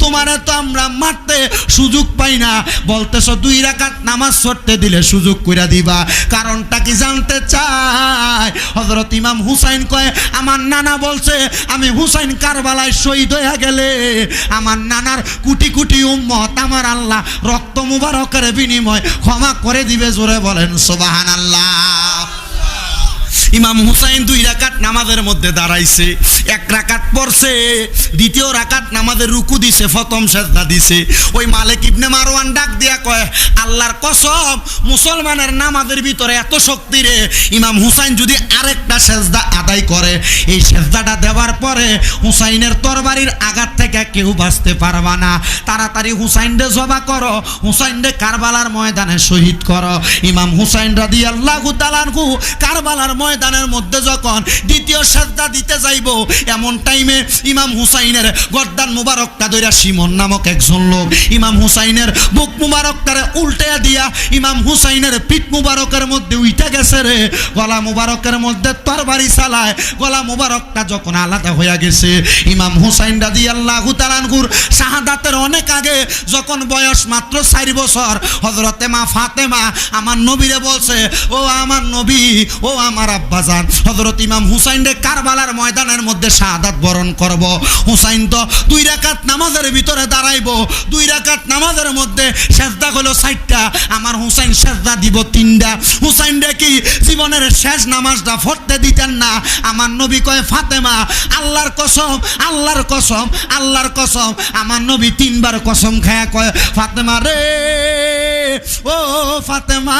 তোমারে তো আমরা মারতে সুযোগ পাই না, বলতেছো 2 রাকাত নামাজ পড়তে দিলে সুযোগ কইরা দিবা, কারণটা কি জানতে চাই? হযরত ইমাম হুসাইন কয়, আমার নানা বলছে আমি হুসাইন কারবালায় শহীদ হয়ে গেলে আমার নানার কোটি কোটি উম্মত আমার আল্লাহ রক্ত মুবারকের বিনিময় ক্ষমা করে দিবে। জোরে বলেন সুবহানাল্লাহ। ইমাম হুসাইন 2 রাকাত নামাজের মধ্যে দাঁড়াইছে, 1 রাকাত পড়ছে, 2য় রাকাত নামাজের রুকু দিছে, প্রথম সেজদা দিছে। ওই মালিক ইবনে মারওয়ান ডাক দিয়া কয়, আল্লাহর কসম, মুসলমানের নামাজের ভিতরে এত শক্তি রে, ইমাম হুসাইন যদি আরেকটা সেজদা আদায় করে, এই সেজদাটা দেওয়ার পরে হুসাইনের তরবারির আঘাত থেকে কেউ বাঁচতে পারবা না, তাড়াতাড়ি হুসাইনরে জবা করো, হুসাইনরে কারবালার ময়দানে শহীদ করো। ইমাম হুসাইন রাদিয়াল্লাহু তাআলা আনহু কারবালার ময়দানের মধ্যে যখন 2য় সেজদা দিতে যাইব, এমন টাইমে ইমাম হুসাইনের গর্দান মুবারকটা ধইরা শিমন নামক একজন লোক ইমাম হুসাইনের বুক মুবারকটারে উল্টে দিয়া ইমাম হুসাইনের পিঠ মুবারকের মধ্যে উইঠা গেছে রে। গলা মুবারকের মধ্যে তরবারি চালায়, গলা মুবারকটা যখন আলাদা হয়ে গেছে, ইমাম হুসাইন রাদিয়াল্লাহু তাআলা আনহুর শাহাদাতের অনেক আগে, যখন বয়স মাত্র 4 বছর, হযরতে মা ফাতেমা আমার নবীরে বলছে, ও আমার নবী, ও আমার আব্বাজান হযরত ইমাম হুসাইন রে কারবালার ময়দানের মধ্যে শাহাদাত বরণ করব। হুসাইন তো 2 রাকাত নামাজের ভিতরে দাঁড়াইবো, 2 রাকাত নামাজের মধ্যে সেজদা হলো 4টা, আমার হুসাইন সেজদা দিব 3টা। হুসাইন রে কি জীবনের শেষ নামাজটা পড়তে দিতেন না। আমার নবী কয় ফাতেমা আল্লাহর কসম, আল্লাহর কসম, আল্লাহর কসম, আমার নবী 3বার কসম খায়া কয় ফাতেমা রে, ও ফাতেমা,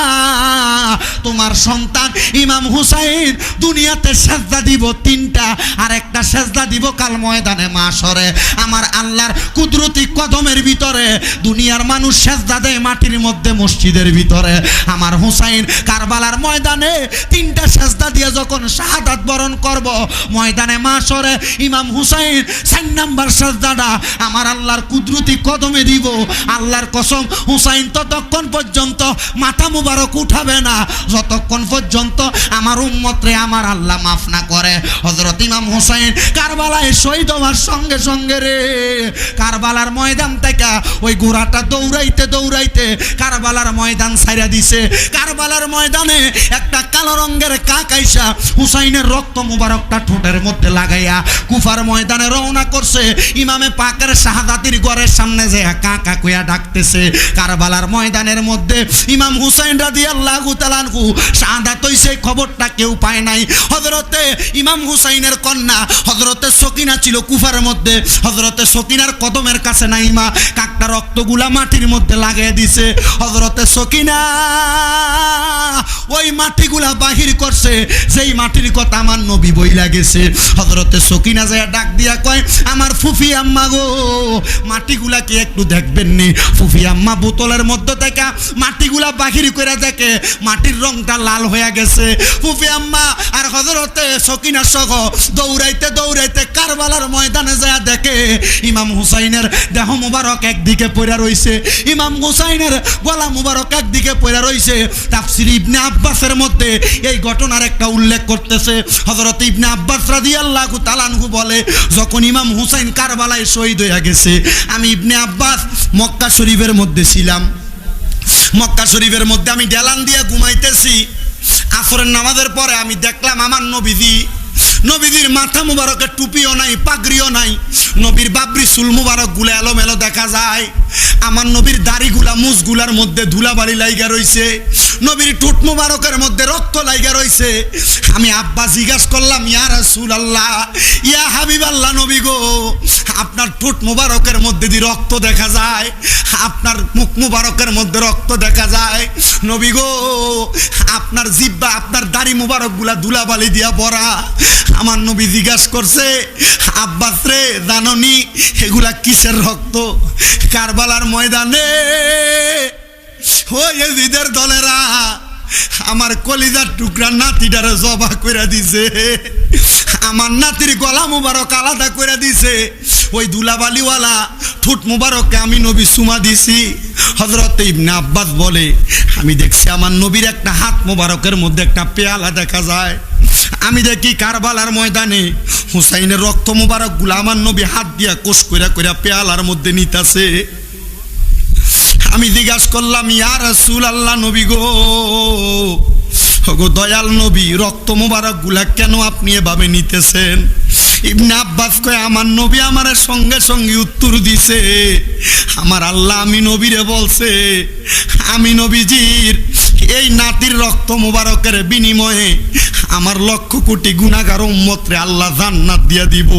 তোমার সন্তান ইমাম হুসাইন দুনিয়াতে সেজদা দিব 3টা, আর একটা সেজদা দিব কাল ময়দানে মাশরে। আমার আল্লাহর কুদরতি কদমের ভিতরে দুনিয়ার মানুষ সেজদা দেয় মাটির মধ্যে মসজিদের ভিতরে। আমার হুসাইন কারবালার ময়দানে 3টা সেজদা দিয়ে যখন শাহাদাত বরণ করব ময়দানে মাশরে, ইমাম হুসাইন 4 নাম্বার সেজদাটা আমার আল্লাহর কুদরতি কদমে দিব। আল্লাহর কসম হুসাইন ততক্ষণ পর্যন্ত মাথা মুবারক উঠাবে না যতক্ষণ পর্যন্ত আমার উম্মতরে আমার আল্লাহ মাফ না করে। হযরত ইমাম হুসাইন কারবালায় শহীদ হওয়ার সঙ্গে সঙ্গে রে কারবালার ময়দান থেকে ওই ঘোড়াটা দৌড়াইতে দৌড়াইতে কারবালার ময়দান ছাইরা দিছে। কারবালার ময়দানে একটা কালো রঙের কাক আইসা হুসাইনের রক্ত মুবারকটা ঠোঁটের মধ্যে লাগাইয়া কুফার ময়দানে রওনা করছে। ইমামে পাকের শাহাদাতির ঘরের সামনে যে কাকা কইয়া ডাকতেছে। কারবালার ময়দানের মধ্যে ইমাম হুসাইন রাদিয়াল্লাহু তাআলা আনহু শাহাদাত হইছে খবরটা কেউ পায় নাই। হযরতে ইমাম হুসাইনের কন্যা হযরতে সকিনা ছিল কুফার মধ্যে। হযরতে সকিনার কদমের কাছে নাইমা কাকটা রক্তগুলা মাটির মধ্যে লাগিয়ে দিছে। হযরতে সকিনা ওই মাটিগুলা বাহির করছে, যেই মাটির কথা আমার নবী বইলা গেছে। হযরতে সকিনা যায় ডাক দিয়া কয় আমার ফুফি আম্মা গো, মাটিগুলা কি একটু দেখবেন নি? ফুফি আম্মা বোতলের মধ্যে থেকে মাটিগুলা বাহির করে দেখে মাটির রংটা লাল হয়ে গেছে। ফুফি আম্মা আর হযরতে সকিনা সহ দৌড়াইতে দৌড়াইতে কারবালার ময়দানে যায় দেখে ইমাম হুসাইনের দেহ মুবারক একদিকে পড়ে রইছে, ইমাম হুসাইনের গলা মুবারক একদিকে পড়ে রইছে। তাফসীর ইবনে আব্বাসের মধ্যে এই ঘটনার একটা উল্লেখ করতেছে। হযরত ইবনে আব্বাস রাদিয়াল্লাহু তাআলা আনহু বলে যখন ইমাম হুসাইন কারবালায় শহীদ হয়ে গেছে, আমি ইবনে আব্বাস মক্কা শরীফের মধ্যে ছিলাম। মক্কা শরীফের মধ্যে আমি ডেলান দিয়ে ঘুমাইতেছি। আসরের নামাজের পরে আমি দেখলাম আমার নবীজির মাথা মুবারকে টুপিও নাই, পাগড়িও নাই। নবীর বাবরি চুল মুবারক গুলা এলোমেলো দেখা যায়। আমার নবীর দাড়িগুলা মুছগুলার মধ্যে ধুলাবালি লাইগা রইছে। নবীর ঠোঁট মুবারকের মধ্যে রক্ত লাইগা রইছে। আমি আব্বা জিজ্ঞাসা করলাম ইয়া রাসূলুল্লাহ, ইয়া হাবিবাল্লাহ, নবী গো আপনার ঠোঁট মুবারকের মধ্যে দিয়ে রক্ত দেখা যায়, আপনার মুখ মুবারকের মধ্যে রক্ত দেখা যায়। নবী গো আপনার জিহ্বা, আপনার দাড়ি মুবারক গুলা ধুলাবালি দিয়া ভরা। আমার নবী জিজ্ঞাসা করছে আব্বাস রে জাননি এগুলা কিসের রক্ত? কারবালার ময়দানে ওই ইয়াজিদের দলেরা আমার কলিজার টুকরা নাতিটারে জবা করে দিছে। আমার নাতির গলা মুবারক আলাদা করে দিছে। ওই দুলাবালিওয়ালা ঠোঁট মুবারককে আমি নবী সুমা দিছি। হযরত ইবনে আব্বাস বলে আমি দেখছি আমার নবীর একটা হাত মুবারকের মধ্যে একটা পেয়ালা দেখা যায়। আমি দেখি কারবালার ময়দানে হুসাইনের রক্ত মুবারক গুলা আমার নবী হাত দিয়া কোষ কইরা কইরা পেয়ালার মধ্যে নিতাছে। আমি জিজ্ঞাসা করলাম ইয়া রাসূলুল্লাহ, নবী গো দয়াল নবী রক্ত মুবারক গুলা কেন আপনি এভাবে নিতেছেন? ইবনে আব্বাস কয় আমার নবী আমার সঙ্গে সঙ্গে উত্তর দিছে আমার আল্লাহ আমি নবীরে বলছে আমি নবীজির এই নাতির রক্ত মুবারকের বিনিময়ে আমার লক্ষ কোটি গুনাহগার উম্মতরে আল্লাহ জান্নাত দিয়া দিব।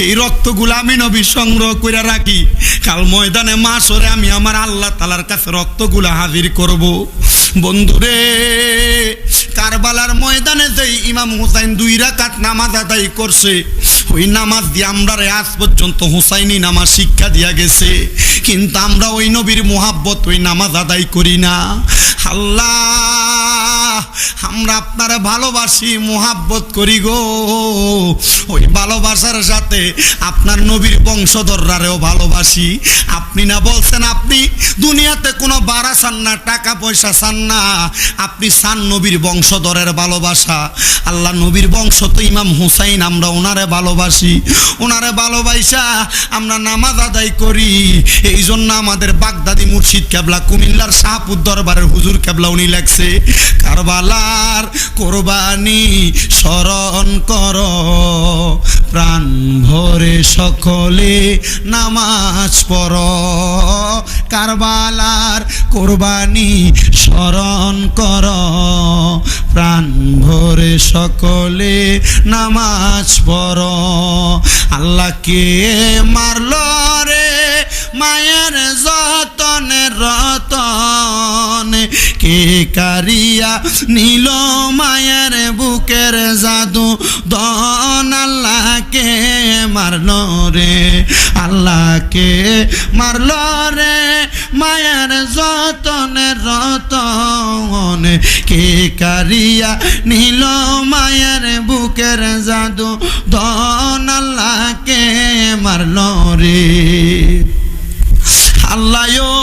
এই রক্তগুলো আমি নবী সংগ্রহ করে রাখি, কাল ময়দানে মাশরে আমি আমার আল্লাহ তাআলার কাছে রক্তগুলো হাজির করব। বন্ধুরে কারবালার ময়দানে যেই ইমাম হুসাইন 2 রাকাত নামাজ আদায় করছে, ওই নামাজ দিয়ে আমরা আজ পর্যন্ত হুসাইনি নামাজ শিক্ষা দিয়া গেছে, কিন্তু আমরা ওই নবীর মোহাব্বত ওই নামাজ আদায় করি না। আল্লাহ আমরা আপনারা ভালোবাসি, মোহাব্বত করি গো। ওই ভালোবাসার সাথে আপনার নবীর বংশধররাও ভালোবাসি। আপনি না বলছেন আপনি দুনিয়াতে কোনো বাড়া চান না, টাকা পয়সা চান না, আপনি চান নবীর বংশধরের ভালোবাসা। আল্লাহ নবীর বংশ তো ইমাম হুসাইন, আমরা ওনারে ভালোবাসি। ওনারে ভালোবাসা আমরা নামাজ আদায় করি। এই জন্য আমাদের বাগদাদি মুর্শিদ কেবলা কুমিল্লার শাহপুর দরবারের হুজুর কেবলা উনি লেখছে কারবালা আল্লাহর কোরবানি স্মরণ করো, প্রাণ ভরে সকলে নামাজ পড়ো। কারবালার কোরবানি স্মরণ করো, প্রাণ ভরে সকলে নামাজ পড়ো। আল্লাহকে মারল রে মায়ের যতনে রতন, কে কারিয়া নীল মায়ের বুকের জাদু দন। আল্লাহকে মারল রে, আল্লাহকে মারল রে মায়ের যতনে রতন, কে কারিয়া নীল মায়ের বুকের জাদু দন। আল্লাহকে মারল রে। আল্লাহও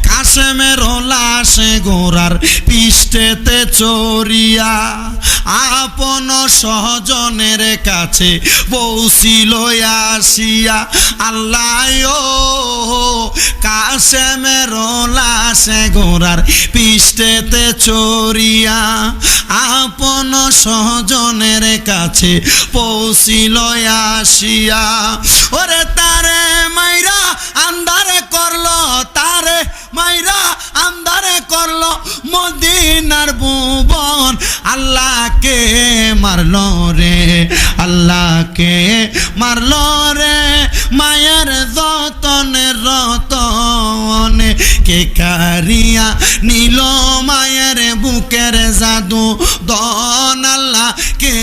কাশেমের লাশে গোরার পিষ্টেতে চড়িয়া আপন সহজনের কাছে পৌঁছিল আসিয়া। আল্লাহও কাশেমের লাশে গোরার পিষ্টেতে চড়িয়া আপন সহজনের কাছে পৌঁছিল আসিয়া। ওরে তারে মাইরা আন্ধারে করলো, তারে মাইরা আন্ধারে করলো মদিনার ভুবন। আল্লাহকে মারল রে, আল্লাহকে মারল রে মায়ের যতনের রতন, কে কারিয়া নীল মায়ের বুকের জাদু দন। আল্লাহকে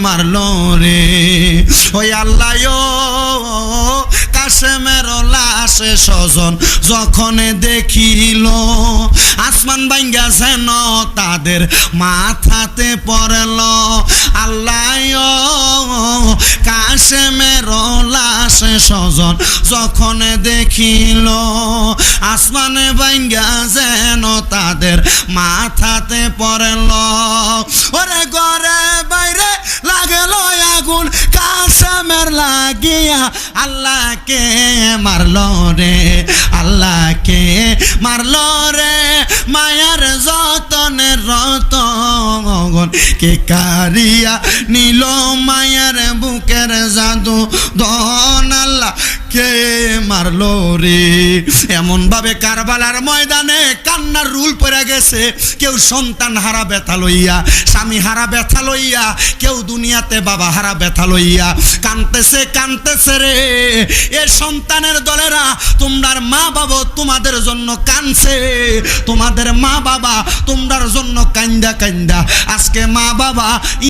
মারল রে। ওই আল্লাহও কাশেমের লাশে স্বজন যখন দেখিল, আসমান ভাঙ্গা যেন তাদের মাথাতে পড়ল। আল্লাহও কাশেমের লাশে স্বজন যখন দেখিল, আসমানে ভাঙ্গা যেন তাদের মাথাতে পড়ল। ওরে ঘরে বাইরে লাগল আগুন কাশেমের লাগিয়া। আল্লাহকে মারল রে, আল্লাহকে মারল রে মায়ার যতনের রতন, কে কারিয়া নীল মায়ের বুকের জাদু দন। আল্লাহকে মারল রে। এমন ভাবে কারবালার ময়দানে কান্নার রুল পড়ে গেছে। কেউ সন্তান হারা ব্যথা লইয়া, স্বামী হারা ব্যথা লইয়া, কেউ দুনিয়াতে বাবা হারা ব্যথা লইয়া কানতেছে কানতেছে রে। এ সন্তানের দলেরা, তোমরার মা বাবা তোমাদের জন্য কানছে, তোমাদের মা বাবা তোমরার জন্য কান্দা কান্দা আজকে মা বাবা